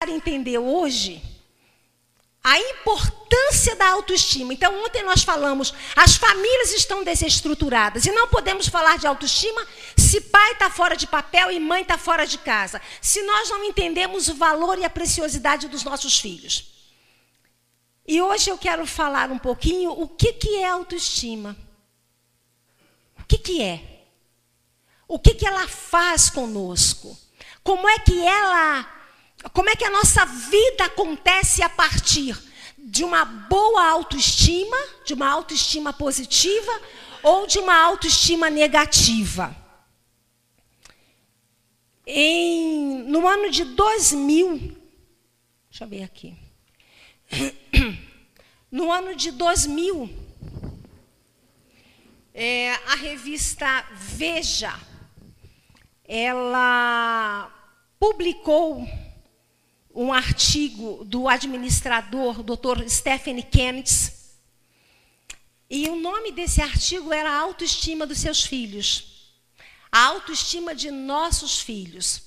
entender hoje a importância da autoestima. Então, ontem nós falamos, as famílias estão desestruturadas e não podemos falar de autoestima se pai está fora de papel e mãe está fora de casa, se nós não entendemos o valor e a preciosidade dos nossos filhos. E hoje eu quero falar um pouquinho o que é autoestima. O que é? O que ela faz conosco? Como é que a nossa vida acontece a partir de uma boa autoestima, de uma autoestima positiva ou de uma autoestima negativa? No ano de 2000, deixa eu ver aqui. No ano de 2000, a revista Veja, ela publicou um artigo do administrador, Dr. Stephen Kennedy, e o nome desse artigo era a autoestima dos seus filhos, a autoestima de nossos filhos.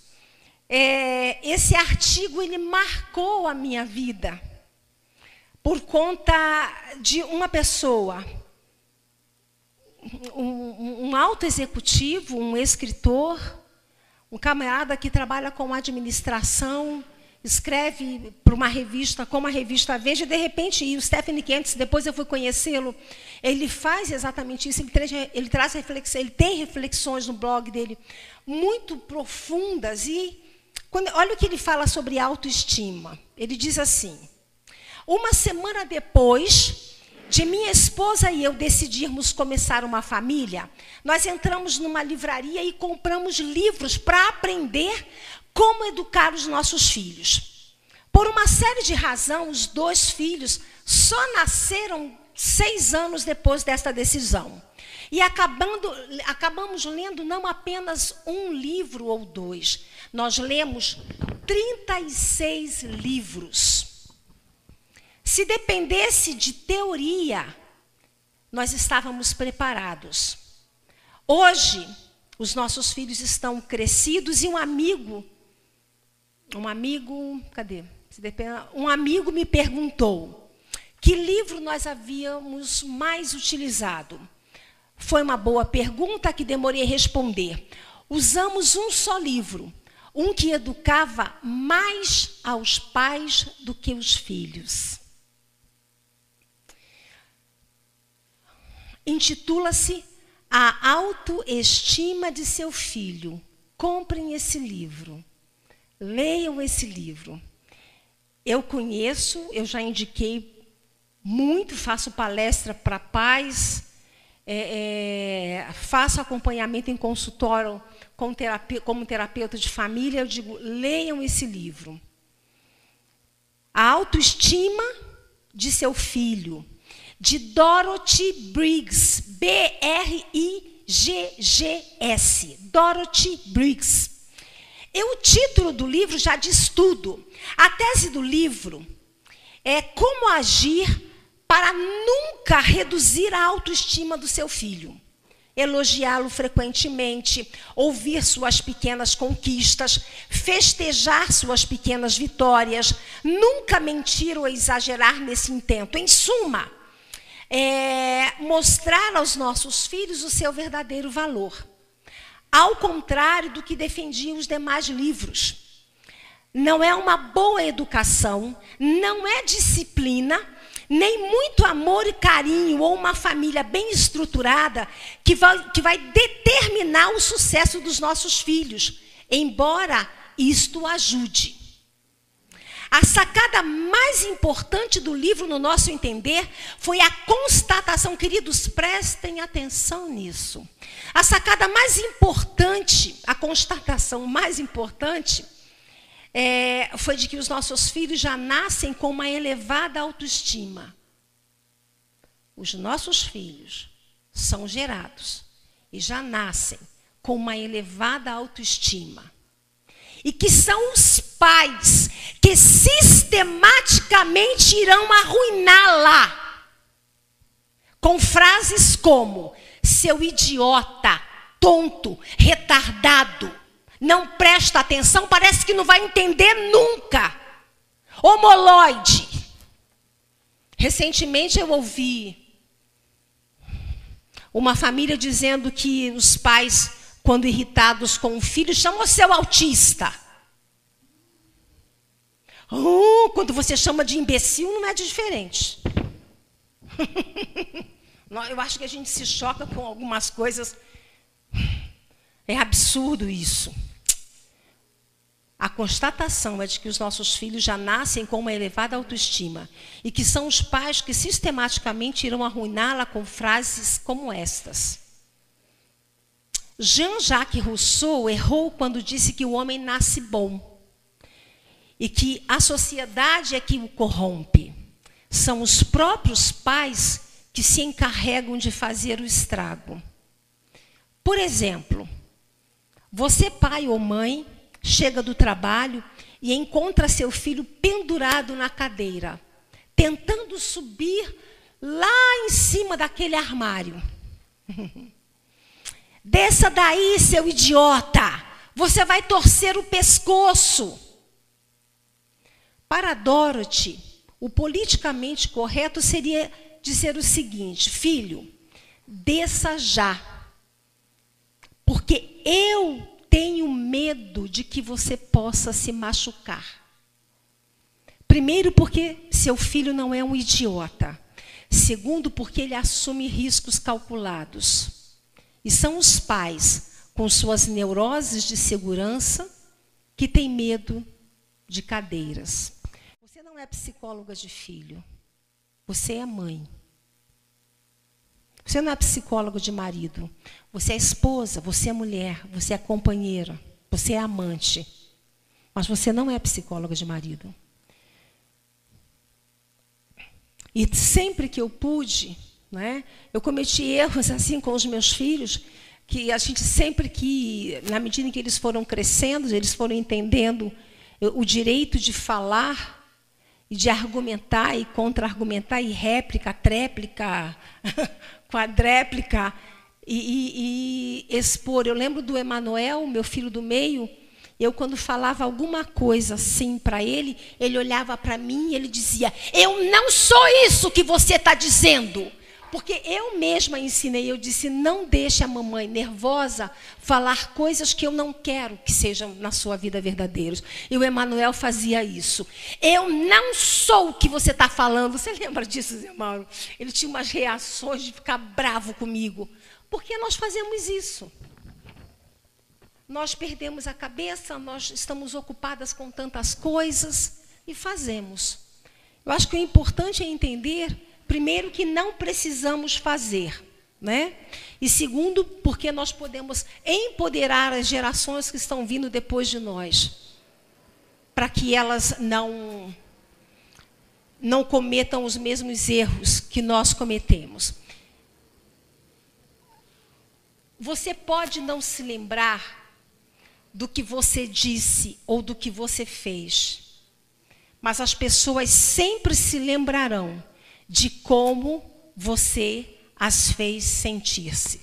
Esse artigo ele marcou a minha vida por conta de uma pessoa, um alto executivo, um escritor, um camarada que trabalha com administração, escreve para uma revista, como a revista Veja, e de repente, e o Stephen Kennedy, depois eu fui conhecê-lo, ele faz exatamente isso, ele traz reflexão, ele tem reflexões no blog dele muito profundas, e olha o que ele fala sobre autoestima. Ele diz assim: uma semana depois de minha esposa e eu decidirmos começar uma família, nós entramos numa livraria e compramos livros para aprender como educar os nossos filhos. Por uma série de razões, os 2 filhos só nasceram 6 anos depois desta decisão. E acabamos lendo não apenas um livro ou 2, nós lemos 36 livros. Se dependesse de teoria, nós estávamos preparados. Hoje, os nossos filhos estão crescidos e um amigo me perguntou que livro nós havíamos mais utilizado. Foi uma boa pergunta que demorei a responder. Usamos um só livro, um que educava mais aos pais do que os filhos. Intitula-se A Autoestima de Seu Filho. Comprem esse livro. Leiam esse livro. Eu conheço, eu já indiquei muito, faço palestra para pais, faço acompanhamento em consultório como terapeuta de família. Eu digo, leiam esse livro. A Autoestima de Seu Filho, de Dorothy Briggs, B-R-I-G-G-S, Dorothy Briggs. O título do livro já diz tudo. A tese do livro é como agir para nunca reduzir a autoestima do seu filho. Elogiá-lo frequentemente, ouvir suas pequenas conquistas, festejar suas pequenas vitórias, nunca mentir ou exagerar nesse intento. Em suma, mostrar aos nossos filhos o seu verdadeiro valor. Ao contrário do que defendiam os demais livros. Não é uma boa educação, não é disciplina, nem muito amor e carinho ou uma família bem estruturada que vai determinar o sucesso dos nossos filhos, embora isto ajude. A sacada mais importante do livro, no nosso entender, foi a constatação. Queridos, prestem atenção nisso. A sacada mais importante, a constatação mais importante, foi de que os nossos filhos já nascem com uma elevada autoestima. Os nossos filhos são gerados e já nascem com uma elevada autoestima. E que são os pais que sistematicamente irão arruiná-la. Com frases como, seu idiota, tonto, retardado, não presta atenção, parece que não vai entender nunca. Homoloide. Recentemente eu ouvi uma família dizendo que os pais, quando irritados com o filho, chamam o seu autista. Quando você chama de imbecil, não é diferente. Eu acho que a gente se choca com algumas coisas. É absurdo isso. A constatação é de que os nossos filhos já nascem com uma elevada autoestima e que são os pais que sistematicamente irão arruiná-la com frases como estas. Jean-Jacques Rousseau errou quando disse que o homem nasce bom e que a sociedade é que o corrompe. São os próprios pais que se encarregam de fazer o estrago. Por exemplo, você, pai ou mãe, chega do trabalho e encontra seu filho pendurado na cadeira, tentando subir lá em cima daquele armário. Desça daí, seu idiota! Você vai torcer o pescoço. Para Dorothy, o politicamente correto seria dizer o seguinte: filho, desça já, porque eu tenho medo de que você possa se machucar. Primeiro, porque seu filho não é um idiota. Segundo, porque ele assume riscos calculados. E são os pais, com suas neuroses de segurança, que têm medo de cadeiras. Você não é psicóloga de filho. Você é mãe. Você não é psicólogo de marido. Você é esposa, você é mulher, você é companheira, você é amante. Mas você não é psicóloga de marido. E sempre que eu pude, né, eu cometi erros assim com os meus filhos, que a gente sempre que, na medida em que eles foram crescendo, eles foram entendendo o direito de falar e de argumentar e contra-argumentar e réplica, tréplica, quadréplica e expor. Eu lembro do Emanuel, meu filho do meio, eu quando falava alguma coisa assim para ele, ele olhava para mim e ele dizia: eu não sou isso que você está dizendo. Porque eu mesma ensinei, eu disse: não deixe a mamãe nervosa falar coisas que eu não quero que sejam na sua vida verdadeiras. E o Emanuel fazia isso. Eu não sou o que você está falando. Você lembra disso, Zé Mauro? Ele tinha umas reações de ficar bravo comigo. Porque nós fazemos isso. Nós perdemos a cabeça, nós estamos ocupadas com tantas coisas e fazemos. Eu acho que o importante é entender, primeiro, que não precisamos fazer, né? E segundo, porque nós podemos empoderar as gerações que estão vindo depois de nós, para que elas não cometam os mesmos erros que nós cometemos. Você pode não se lembrar do que você disse ou do que você fez, mas as pessoas sempre se lembrarão de como você as fez sentir-se.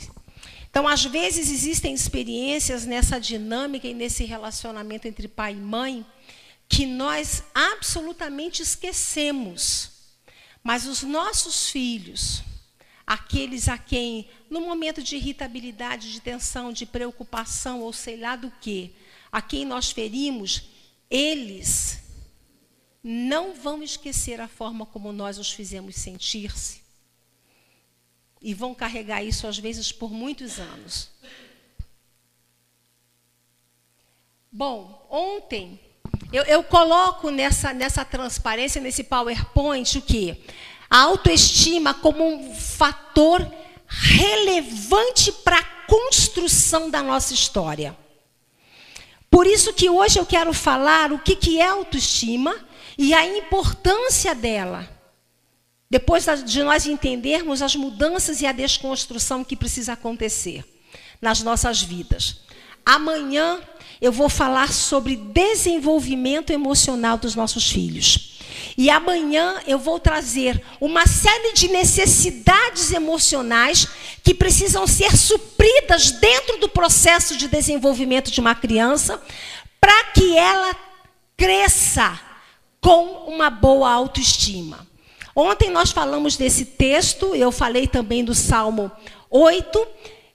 Então, às vezes, existem experiências nessa dinâmica e nesse relacionamento entre pai e mãe que nós absolutamente esquecemos. Mas os nossos filhos, aqueles a quem, no momento de irritabilidade, de tensão, de preocupação, ou sei lá do que, a quem nós ferimos, eles não vão esquecer a forma como nós os fizemos sentir-se. E vão carregar isso, às vezes, por muitos anos. Bom, ontem, eu coloco nessa transparência, nesse PowerPoint, o quê? A autoestima como um fator relevante para a construção da nossa história. Por isso que hoje eu quero falar o que é autoestima e a importância dela. Depois de nós entendermos as mudanças e a desconstrução que precisa acontecer nas nossas vidas. Amanhã eu vou falar sobre desenvolvimento emocional dos nossos filhos. E amanhã eu vou trazer uma série de necessidades emocionais que precisam ser supridas dentro do processo de desenvolvimento de uma criança para que ela cresça com uma boa autoestima. Ontem nós falamos desse texto, eu falei também do Salmo 8,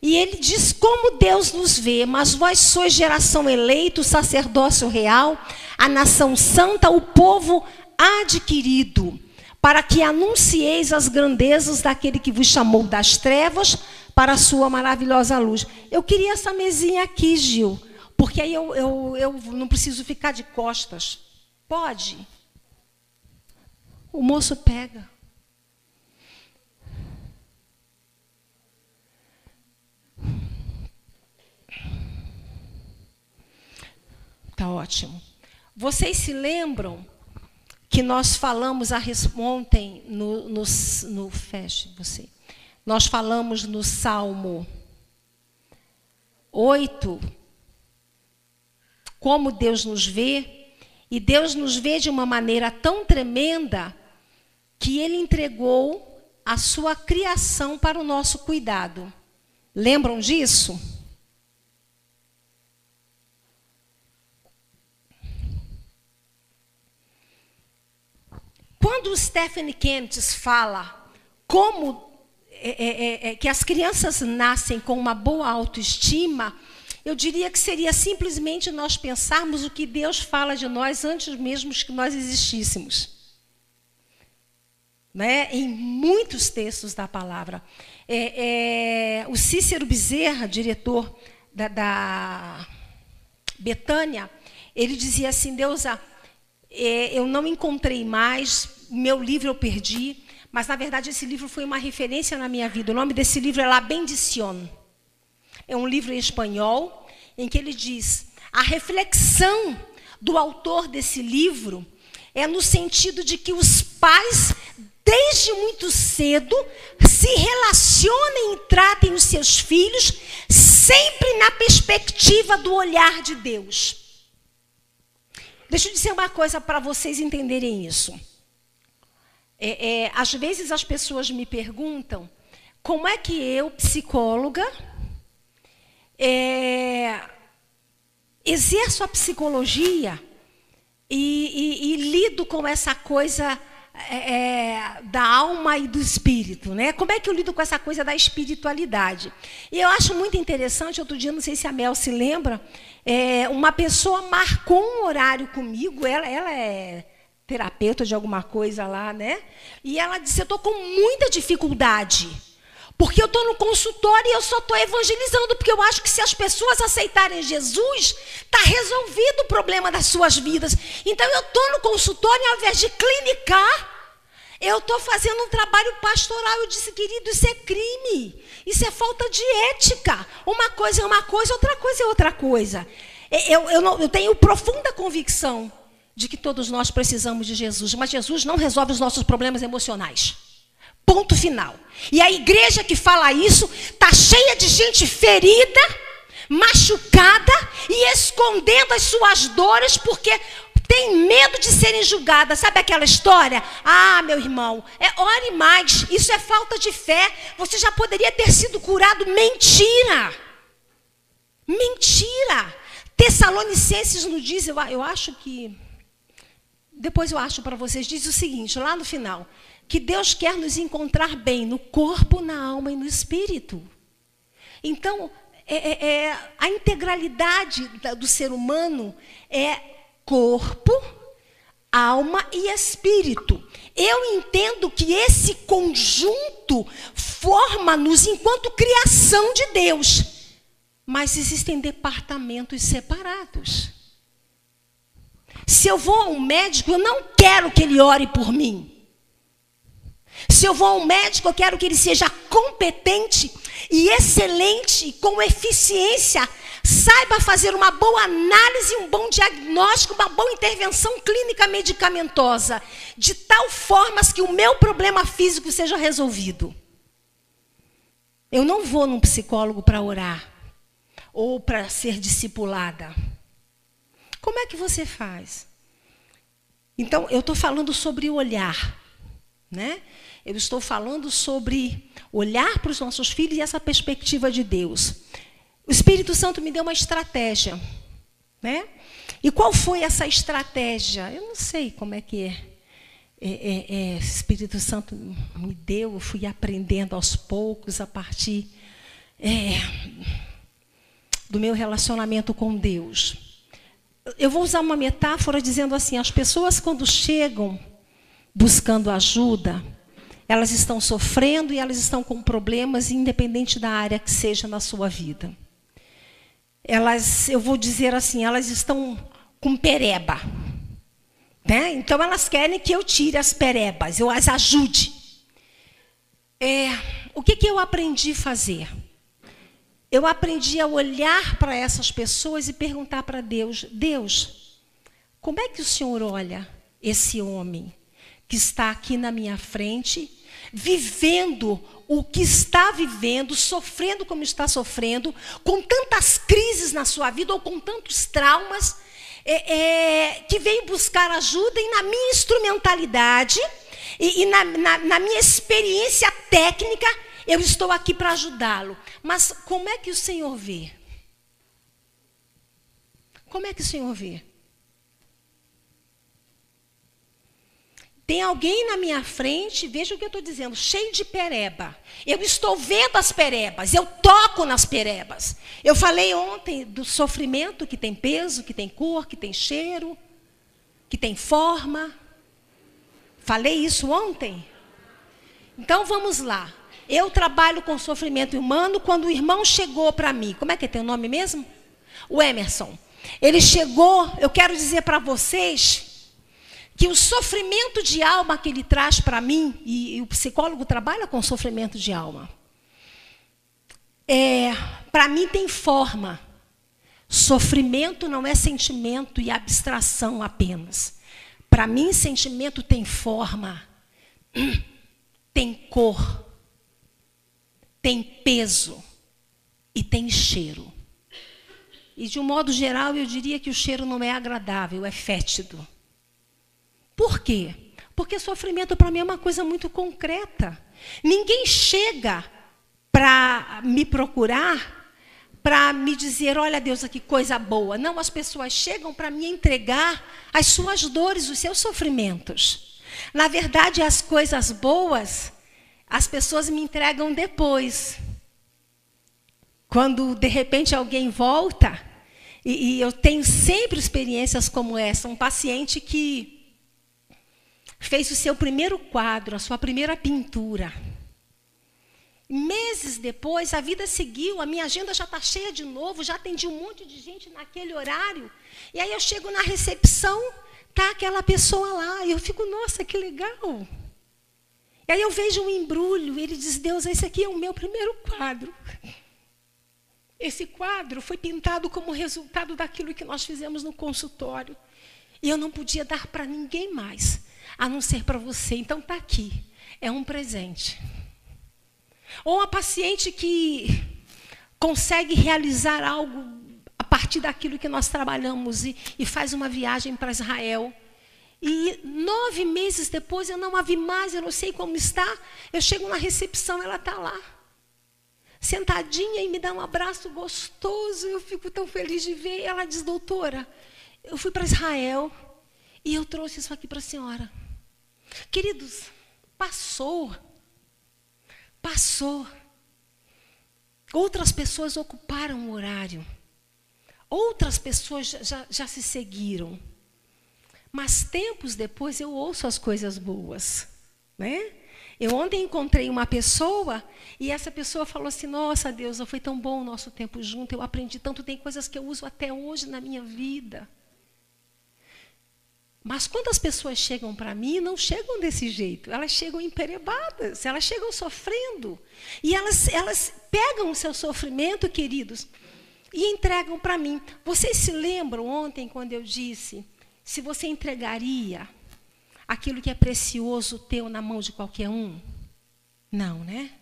e ele diz como Deus nos vê: mas vós sois geração eleita, o sacerdócio real, a nação santa, o povo adquirido, para que anuncieis as grandezas daquele que vos chamou das trevas para a sua maravilhosa luz. Eu queria essa mesinha aqui, Gil, porque aí eu não preciso ficar de costas. Pode? O moço pega. Tá ótimo. Vocês se lembram que nós falamos ontem no feche você. Nós falamos no Salmo 8 como Deus nos vê, e Deus nos vê de uma maneira tão tremenda que ele entregou a sua criação para o nosso cuidado. Lembram disso? Quando o Stephen Kentz fala como que as crianças nascem com uma boa autoestima, eu diria que seria simplesmente nós pensarmos o que Deus fala de nós antes mesmo que nós existíssemos. Né? Em muitos textos da palavra. O Cícero Bezerra, diretor da Betânia, ele dizia assim: Deusa, eu não encontrei mais, meu livro eu perdi, mas na verdade esse livro foi uma referência na minha vida. O nome desse livro é La Bendición. É um livro em espanhol, em que ele diz: a reflexão do autor desse livro é no sentido de que os pais, desde muito cedo, se relacionem e tratem os seus filhos sempre na perspectiva do olhar de Deus. Deixa eu dizer uma coisa para vocês entenderem isso. Às vezes as pessoas me perguntam como é que eu, psicóloga, exerço a psicologia e lido com essa coisa da alma e do espírito, né? Como é que eu lido com essa coisa da espiritualidade? E eu acho muito interessante. Outro dia, não sei se a Mel se lembra, uma pessoa marcou um horário comigo. Ela é terapeuta de alguma coisa lá, né? E ela disse: eu estou com muita dificuldade, porque eu estou no consultório e eu só estou evangelizando, porque eu acho que se as pessoas aceitarem Jesus, está resolvido o problema das suas vidas. Então eu estou no consultório e, ao invés de clinicar, eu estou fazendo um trabalho pastoral. Eu disse: querido, isso é crime, isso é falta de ética. Uma coisa é uma coisa, outra coisa é outra coisa. Eu tenho profunda convicção de que todos nós precisamos de Jesus, mas Jesus não resolve os nossos problemas emocionais. Ponto final. E a igreja que fala isso está cheia de gente ferida, machucada e escondendo as suas dores porque tem medo de serem julgadas. Sabe aquela história? Ah, meu irmão, ore mais. Isso é falta de fé. Você já poderia ter sido curado. Mentira. Mentira. Tessalonicenses nos diz, eu acho que... Depois eu acho para vocês, diz o seguinte, lá no final: que Deus quer nos encontrar bem no corpo, na alma e no espírito. Então, a integralidade do ser humano é corpo, alma e espírito. Eu entendo que esse conjunto forma-nos enquanto criação de Deus. Mas existem departamentos separados. Se eu vou a um médico, eu não quero que ele ore por mim. Se eu vou a um médico, eu quero que ele seja competente e excelente, e com eficiência, saiba fazer uma boa análise, um bom diagnóstico, uma boa intervenção clínica medicamentosa, de tal forma que o meu problema físico seja resolvido. Eu não vou num psicólogo para orar ou para ser discipulada. Como é que você faz? Então, eu estou falando sobre o olhar, né? Eu estou falando sobre olhar para os nossos filhos e essa perspectiva de Deus. O Espírito Santo me deu uma estratégia. né? E qual foi essa estratégia? Eu não sei como é que o Espírito Santo me deu, eu fui aprendendo aos poucos a partir do meu relacionamento com Deus. Eu vou usar uma metáfora dizendo assim, as pessoas quando chegam buscando ajuda, elas estão sofrendo e elas estão com problemas, independente da área que seja na sua vida. Eu vou dizer assim, elas estão com pereba, né? Então elas querem que eu tire as perebas, eu as ajude. O que eu aprendi a fazer? Eu aprendi a olhar para essas pessoas e perguntar para Deus, Deus, como é que o Senhor olha esse homem que está aqui na minha frente, vivendo o que está vivendo, sofrendo como está sofrendo, com tantas crises na sua vida ou com tantos traumas, que veio buscar ajuda e na minha instrumentalidade e na minha experiência técnica, eu estou aqui para ajudá-lo. Mas como é que o Senhor vê? Como é que o Senhor vê? Tem alguém na minha frente, veja o que eu estou dizendo, cheio de pereba. Eu estou vendo as perebas, eu toco nas perebas. Eu falei ontem do sofrimento que tem peso, que tem cor, que tem cheiro, que tem forma. Falei isso ontem? Então vamos lá. Eu trabalho com sofrimento humano. Quando o irmão chegou para mim, como é que tem o nome mesmo? O Emerson. Ele chegou, eu quero dizer para vocês que o sofrimento de alma que ele traz para mim, e o psicólogo trabalha com sofrimento de alma, para mim tem forma. Sofrimento não é sentimento e abstração apenas. Para mim, sentimento tem forma, tem cor, tem peso e tem cheiro. E de um modo geral, eu diria que o cheiro não é agradável, é fétido. Por quê? Porque sofrimento para mim é uma coisa muito concreta. Ninguém chega para me procurar, para me dizer, olha Deus, que coisa boa. Não, as pessoas chegam para me entregar as suas dores, os seus sofrimentos. Na verdade, as coisas boas, as pessoas me entregam depois. Quando, de repente, alguém volta, e eu tenho sempre experiências como essa, um paciente que fez o seu primeiro quadro, a sua primeira pintura. Meses depois, a vida seguiu, a minha agenda já está cheia de novo, já atendi um monte de gente naquele horário. E aí eu chego na recepção, está aquela pessoa lá, e eu fico, nossa, que legal. E aí eu vejo um embrulho, ele diz, Deus, esse aqui é o meu primeiro quadro. Esse quadro foi pintado como resultado daquilo que nós fizemos no consultório. E eu não podia dar para ninguém mais, a não ser para você. Então está aqui, é um presente. Ou uma paciente que consegue realizar algo a partir daquilo que nós trabalhamos e faz uma viagem para Israel. E 9 meses depois eu não a vi mais, eu não sei como está. Eu chego na recepção, ela está lá, sentadinha e me dá um abraço gostoso. Eu fico tão feliz de ver. Ela diz, doutora, eu fui para Israel e eu trouxe isso aqui para a senhora. Queridos, passou. Outras pessoas ocuparam o horário. Outras pessoas já se seguiram. Mas tempos depois eu ouço as coisas boas, né? Eu ontem encontrei uma pessoa e essa pessoa falou assim, nossa, Deus, foi tão bom o nosso tempo junto, eu aprendi tanto, tem coisas que eu uso até hoje na minha vida. Mas quando as pessoas chegam para mim, não chegam desse jeito. Elas chegam emperebadas, elas chegam sofrendo. E elas pegam o seu sofrimento, queridos, e entregam para mim. Vocês se lembram ontem quando eu disse, se você entregaria aquilo que é precioso teu na mão de qualquer um? Não, né?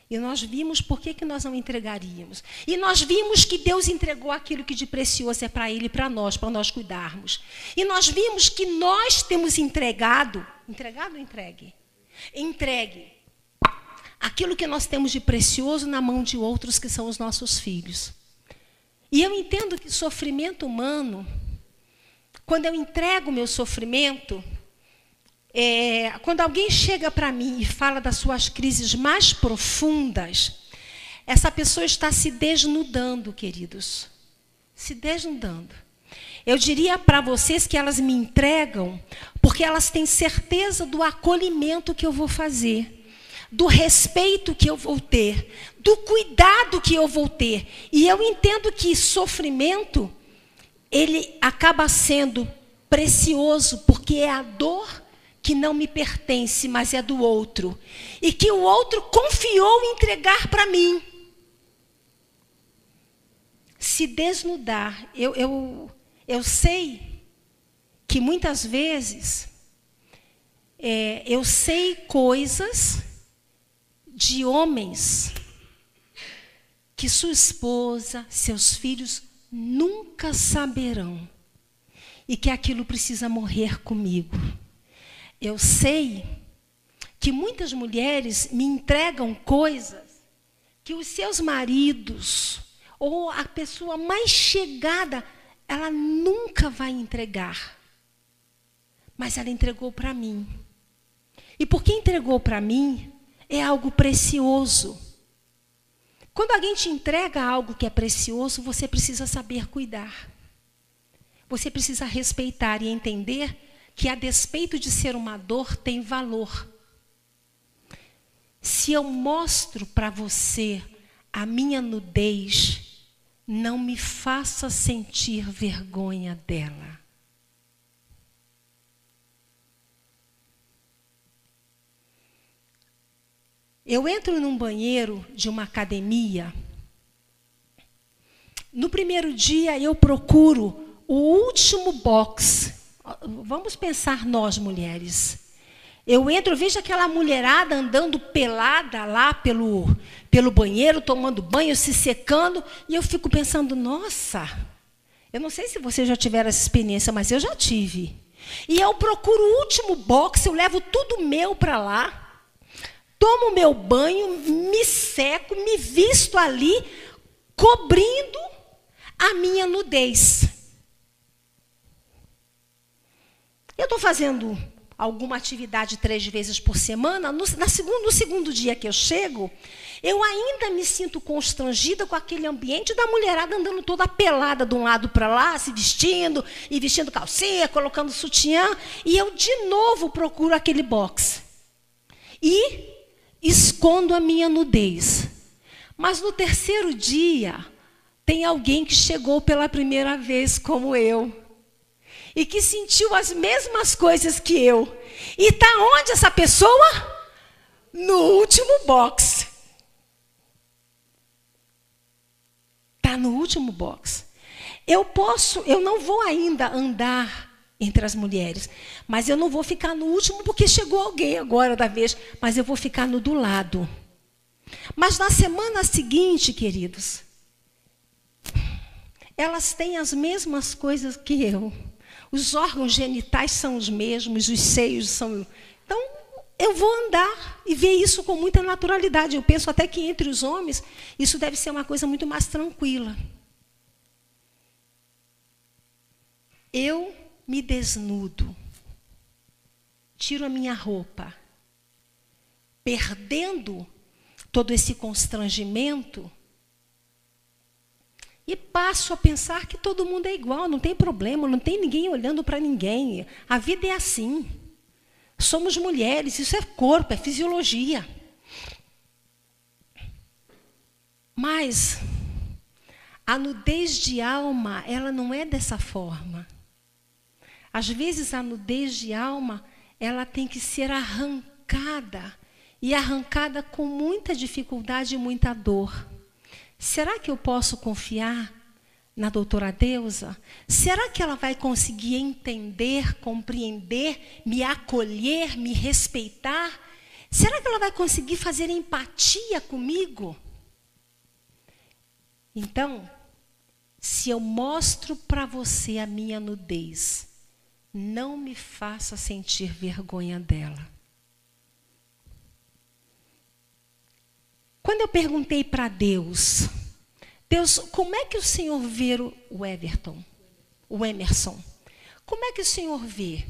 E nós vimos por que nós não entregaríamos. E nós vimos que Deus entregou aquilo que de precioso é para Ele e para nós cuidarmos. E nós vimos que nós temos entregue aquilo que nós temos de precioso na mão de outros que são os nossos filhos. E eu entendo que sofrimento humano, quando eu entrego o meu sofrimento, quando alguém chega para mim e fala das suas crises mais profundas, essa pessoa está se desnudando, queridos. Se desnudando. Eu diria para vocês que elas me entregam porque elas têm certeza do acolhimento que eu vou fazer, do respeito que eu vou ter, do cuidado que eu vou ter. E eu entendo que sofrimento, ele acaba sendo precioso, porque é a dor que não me pertence, mas é do outro. E que o outro confiou em entregar para mim. Se desnudar. Eu sei que muitas vezes eu sei coisas de homens que sua esposa, seus filhos nunca saberão. E que aquilo precisa morrer comigo. Eu sei que muitas mulheres me entregam coisas que os seus maridos ou a pessoa mais chegada, ela nunca vai entregar. Mas ela entregou para mim. E porque entregou para mim, é algo precioso. Quando alguém te entrega algo que é precioso, você precisa saber cuidar. Você precisa respeitar e entender que, a despeito de ser uma dor, tem valor. Se eu mostro para você a minha nudez, não me faça sentir vergonha dela. Eu entro num banheiro de uma academia. No primeiro dia, eu procuro o último box. Vamos pensar nós, mulheres. Eu entro, vejo aquela mulherada andando pelada lá pelo banheiro, tomando banho, se secando, e eu fico pensando, nossa, eu não sei se vocês já tiveram essa experiência, mas eu já tive. E eu procuro o último box, eu levo tudo meu para lá, tomo meu banho, me seco, me visto ali, cobrindo a minha nudez. Eu estou fazendo alguma atividade 3 vezes por semana. No segundo dia que eu chego, eu ainda me sinto constrangida com aquele ambiente da mulherada andando toda pelada de um lado para lá, se vestindo, e vestindo calcinha, colocando sutiã. E eu, de novo, procuro aquele box. E escondo a minha nudez. Mas no terceiro dia, tem alguém que chegou pela primeira vez, como eu. E que sentiu as mesmas coisas que eu. E está onde essa pessoa? No último box. Está no último box. Eu não vou ainda andar entre as mulheres. Mas eu não vou ficar no último porque chegou alguém agora da vez. Mas eu vou ficar no do lado. Mas na semana seguinte, queridos, elas têm as mesmas coisas que eu. Os órgãos genitais são os mesmos, os seios são... Então, eu vou andar e ver isso com muita naturalidade. Eu penso até que entre os homens, isso deve ser uma coisa muito mais tranquila. Eu me desnudo, tiro a minha roupa, perdendo todo esse constrangimento, e passo a pensar que todo mundo é igual, não tem problema, não tem ninguém olhando para ninguém. A vida é assim. Somos mulheres, isso é corpo, é fisiologia. Mas a nudez de alma, ela não é dessa forma. Às vezes a nudez de alma, ela tem que ser arrancada. E arrancada com muita dificuldade e muita dor. Será que eu posso confiar na doutora Deusa? Será que ela vai conseguir entender, compreender, me acolher, me respeitar? Será que ela vai conseguir fazer empatia comigo? Então, se eu mostro para você a minha nudez, não me faça sentir vergonha dela. Quando eu perguntei para Deus, Deus, como é que o Senhor vê o Emerson? Como é que o Senhor vê?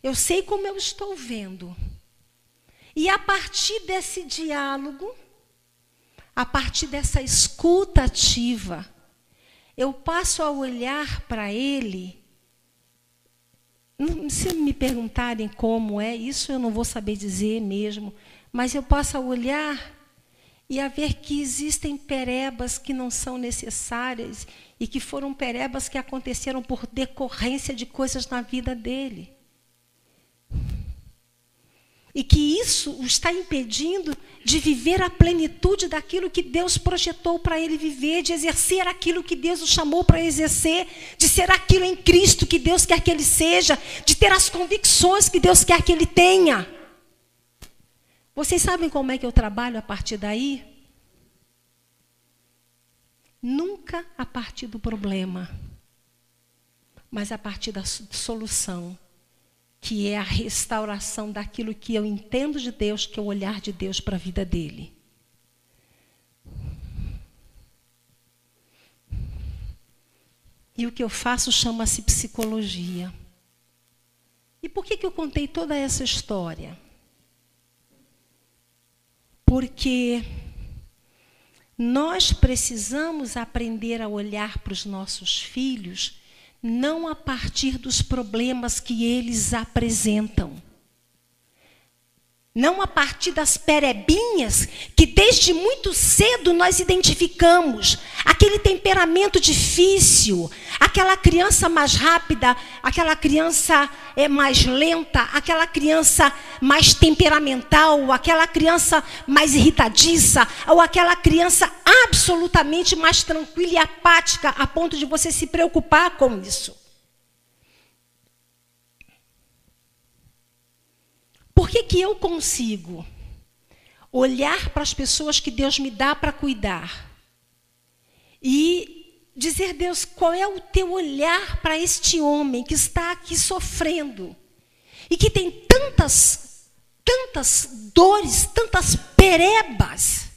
Eu sei como eu estou vendo. E a partir desse diálogo, a partir dessa escuta ativa, eu passo a olhar para ele. Se me perguntarem como é, isso eu não vou saber dizer mesmo, mas eu passo a olhar e a ver que existem perebas que não são necessárias e que foram perebas que aconteceram por decorrência de coisas na vida dele. E que isso o está impedindo de viver a plenitude daquilo que Deus projetou para ele viver, de exercer aquilo que Deus o chamou para exercer, de ser aquilo em Cristo que Deus quer que ele seja, de ter as convicções que Deus quer que ele tenha. Vocês sabem como é que eu trabalho a partir daí? Nunca a partir do problema, mas a partir da solução, que é a restauração daquilo que eu entendo de Deus, que é o olhar de Deus para a vida dele. E o que eu faço chama-se psicologia. E por que eu contei toda essa história? Porque nós precisamos aprender a olhar para os nossos filhos não a partir dos problemas que eles apresentam. Não a partir das perebinhas que desde muito cedo nós identificamos. Aquele temperamento difícil, aquela criança mais rápida, aquela criança mais lenta, aquela criança mais temperamental, aquela criança mais irritadiça, ou aquela criança absolutamente mais tranquila e apática, a ponto de você se preocupar com isso. Por que eu consigo olhar para as pessoas que Deus me dá para cuidar e dizer, Deus, qual é o teu olhar para este homem que está aqui sofrendo e que tem tantas dores, tantas perebas?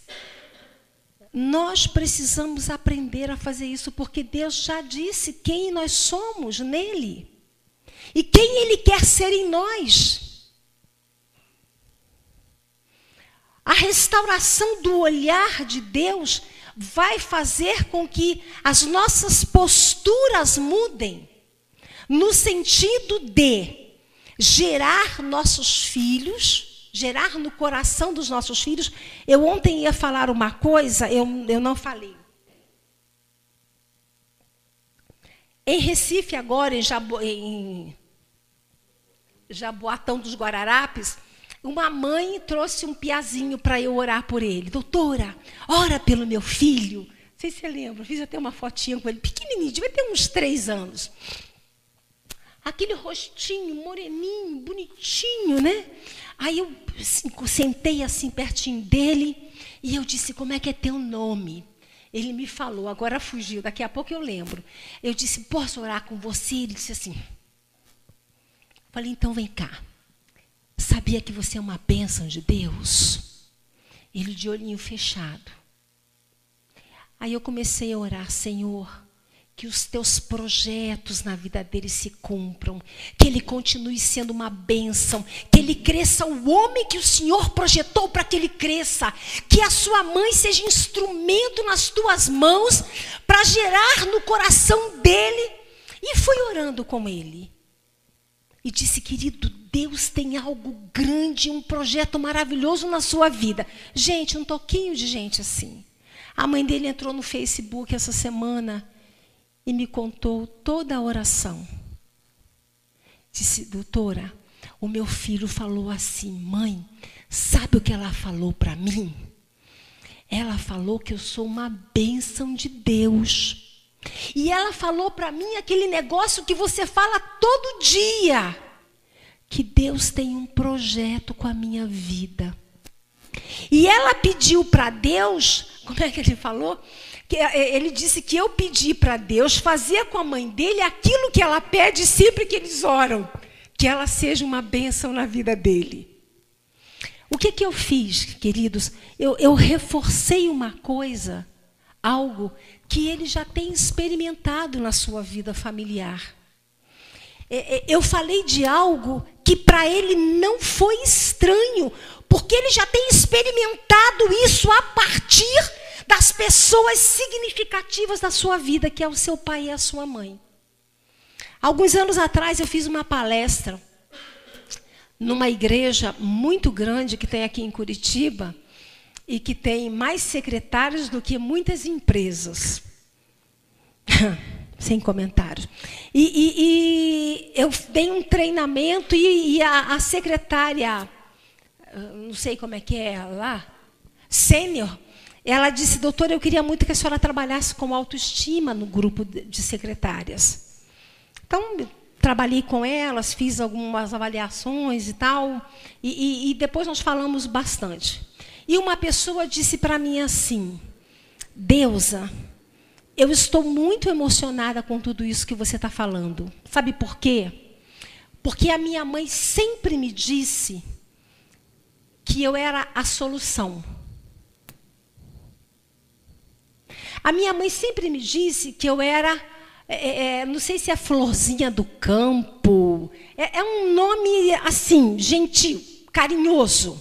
Nós precisamos aprender a fazer isso, porque Deus já disse quem nós somos nele e quem Ele quer ser em nós. A restauração do olhar de Deus vai fazer com que as nossas posturas mudem, no sentido de gerar nossos filhos, gerar no coração dos nossos filhos. Eu ontem ia falar uma coisa, eu não falei. Em Recife agora, em Jaboatão dos Guararapes, uma mãe trouxe um piazinho para eu orar por ele. Doutora, ora pelo meu filho. Não sei se você lembra, fiz até uma fotinha com ele, pequenininho, devia ter uns 3 anos. Aquele rostinho moreninho, bonitinho, né? Aí eu sentei assim pertinho dele e eu disse, como é que é teu nome? Ele me falou, agora fugiu, daqui a pouco eu lembro. Eu disse, posso orar com você? Ele disse assim. Falei, então vem cá. Sabia que você é uma bênção de Deus? Ele de olhinho fechado. Aí eu comecei a orar, Senhor, que os teus projetos na vida dele se cumpram, que ele continue sendo uma bênção, que ele cresça o homem que o Senhor projetou para que ele cresça, que a sua mãe seja instrumento nas tuas mãos para gerar no coração dele. E fui orando com ele. E disse, querido, Deus tem algo grande, um projeto maravilhoso na sua vida. Gente, um toquinho de gente assim. A mãe dele entrou no Facebook essa semana e me contou toda a oração. Disse, doutora, o meu filho falou assim, mãe, sabe o que ela falou para mim? Ela falou que eu sou uma bênção de Deus. E ela falou para mim aquele negócio que você fala todo dia, que Deus tem um projeto com a minha vida. E ela pediu para Deus, como é que ele falou? Ele disse que eu pedi para Deus fazer com a mãe dele aquilo que ela pede sempre que eles oram, que ela seja uma bênção na vida dele. O que eu fiz, queridos? Eu reforcei uma coisa algo que ele já tem experimentado na sua vida familiar. Eu falei de algo que para ele não foi estranho, porque ele já tem experimentado isso a partir das pessoas significativas da sua vida, que é o seu pai e a sua mãe. Alguns anos atrás eu fiz uma palestra numa igreja muito grande que tem aqui em Curitiba e que tem mais secretários do que muitas empresas. Sem comentários. E eu dei um treinamento e a secretária, não sei como é que é lá, sênior, ela disse: doutora, eu queria muito que a senhora trabalhasse com autoestima no grupo de secretárias. Então, trabalhei com elas, fiz algumas avaliações e tal, e depois nós falamos bastante. E uma pessoa disse para mim assim: Deusa, eu estou muito emocionada com tudo isso que você está falando. Sabe por quê? Porque a minha mãe sempre me disse que eu era a solução. A minha mãe sempre me disse que eu era, não sei se é florzinha do campo, é um nome assim, gentil, carinhoso.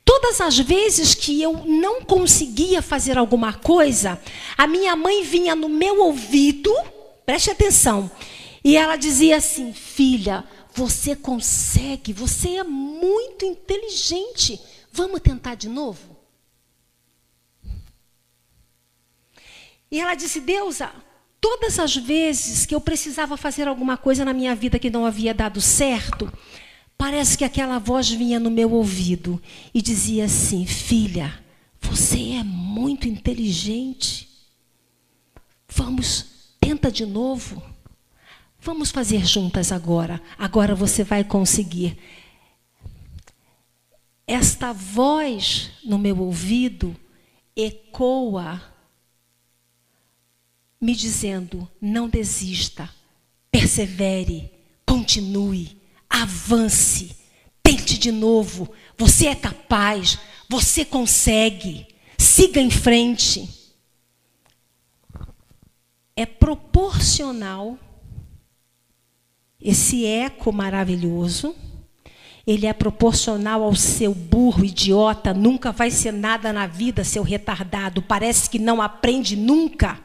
Todas as vezes que eu não conseguia fazer alguma coisa, a minha mãe vinha no meu ouvido, preste atenção, e ela dizia assim: filha, você consegue, você é muito inteligente, vamos tentar de novo? E ela disse: Deusa, todas as vezes que eu precisava fazer alguma coisa na minha vida que não havia dado certo, parece que aquela voz vinha no meu ouvido e dizia assim: filha, você é muito inteligente. Vamos, tenta de novo. Vamos fazer juntas agora. Agora você vai conseguir. Esta voz no meu ouvido ecoa, me dizendo: não desista, persevere, continue, avance, tente de novo, você é capaz, você consegue, siga em frente. É proporcional, esse eco maravilhoso, ele é proporcional ao seu burro, idiota, nunca vai ser nada na vida, seu retardado, parece que não aprende nunca.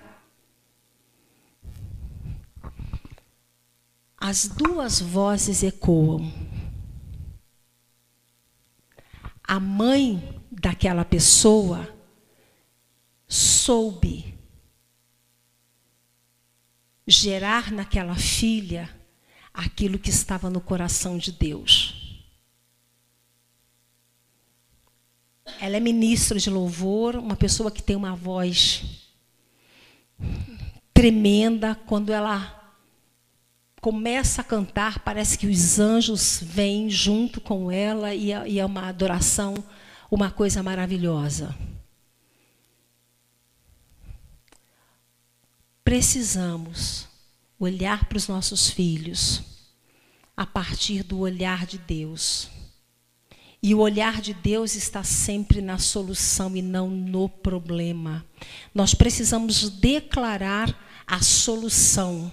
As duas vozes ecoam. A mãe daquela pessoa soube gerar naquela filha aquilo que estava no coração de Deus. Ela é ministra de louvor, uma pessoa que tem uma voz tremenda. Quando ela começa a cantar, parece que os anjos vêm junto com ela e é uma adoração, uma coisa maravilhosa. Precisamos olhar para os nossos filhos a partir do olhar de Deus. E o olhar de Deus está sempre na solução e não no problema. Nós precisamos declarar a solução.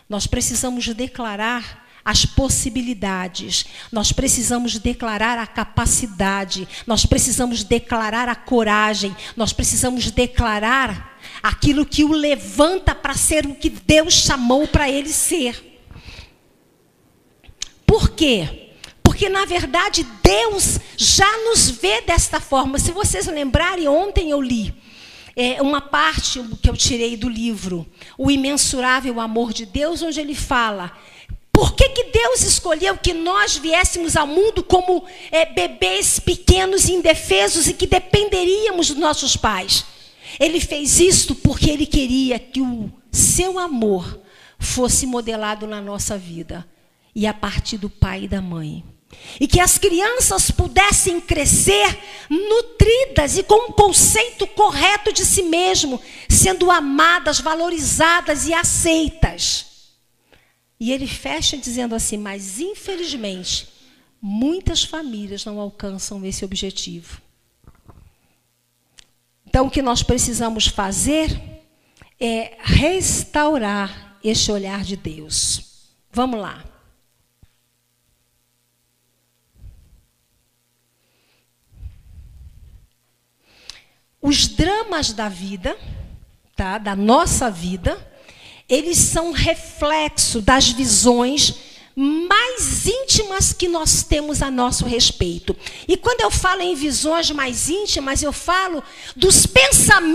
Nós precisamos declarar as possibilidades, nós precisamos declarar a capacidade, nós precisamos declarar a coragem, nós precisamos declarar aquilo que o levanta para ser o que Deus chamou para ele ser. Por quê? Porque, na verdade, Deus já nos vê desta forma. Se vocês lembrarem, ontem eu li uma parte que eu tirei do livro, O Imensurável Amor de Deus, onde ele fala: por que Deus escolheu que nós viéssemos ao mundo como bebês pequenos e indefesos e que dependeríamos dos nossos pais? Ele fez isto porque ele queria que o seu amor fosse modelado na nossa vida, e a partir do pai e da mãe. E que as crianças pudessem crescer nutridas e com um conceito correto de si mesmo, sendo amadas, valorizadas e aceitas. E ele fecha dizendo assim: mas infelizmente, muitas famílias não alcançam esse objetivo. Então, o que nós precisamos fazer é restaurar este olhar de Deus. Vamos lá. Os dramas da vida, tá, da nossa vida, eles são reflexo das visões mais íntimas que nós temos a nosso respeito. E quando eu falo em visões mais íntimas, eu falo dos pensamentos